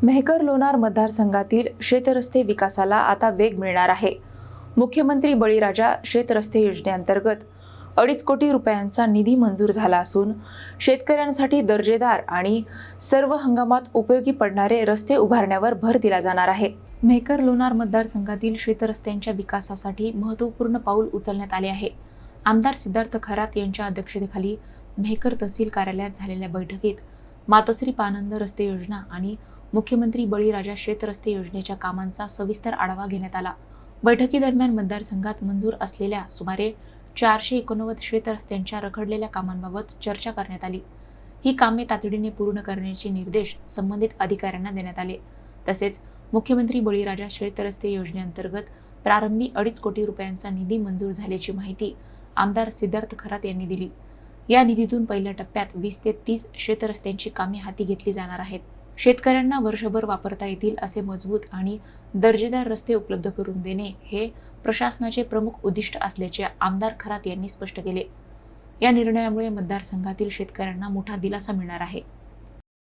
मेहकर लोणार मतदारसंघातील शेतरस्ते विकासाला आता वेग मिळणार आहे। मुख्यमंत्री बळीराजा शेतरस्ते योजनेअंतर्गत 2.5 कोटी रुपयांचा निधी मंजूर झाला असून शेतकऱ्यांसाठी दर्जेदार आणि सर्व हंगामात उपयोगी पडणारे रस्ते उभारण्यावर भर दिला जाणार आहे। मेहकर लोणार मतदारसंघातील शेतरस्त्यांच्या विकासासाठी महत्त्वपूर्ण पाऊल उचलण्यात आले आहे। आमदार सिद्धार्थ खरात यांच्या अध्यक्षतेखाली मेहकर तहसील कार्यालयात झालेल्या बैठकीत मातोश्री पानंद रस्ते योजना आणि मुख्यमंत्री बळीराजा शेतरस्ते योजनेच्या कामांचा सविस्तर आढावा घेण्यात आला। बैठकीदरम्यान मतदारसंघात मंजूर असलेल्या सुमारे 489 शेतरस्त्यांच्या रखडलेल्या कामांबाबत चर्चा करण्यात आली। ही कामे तातडीने पूर्ण करण्याचे निर्देश संबंधित अधिकाऱ्यांना देण्यात आले। तसेच मुख्यमंत्री बळीराजा शेतरस्ते योजनेअंतर्गत प्रारंभी 2.5 कोटी रुपयांचा निधी मंजूर झाल्याची माहिती आमदार सिद्धार्थ खरात यांनी दिली। या निधीतून पहिल्या टप्प्यात 20 ते 30 शेतरस्त्यांची कामे हाती घेतली जाणार आहेत। शेतकऱ्यांना वर्षभर वापरता येतील असे मजबूत आणि दर्जेदार रस्ते उपलब्ध करून देणे हे प्रशासनाचे प्रमुख उद्दिष्ट असल्याचे आमदार खरात यांनी स्पष्ट केले। या निर्णयामुळे मतदारसंघातील शेतकऱ्यांना मोठा दिलासा मिळणार आहे।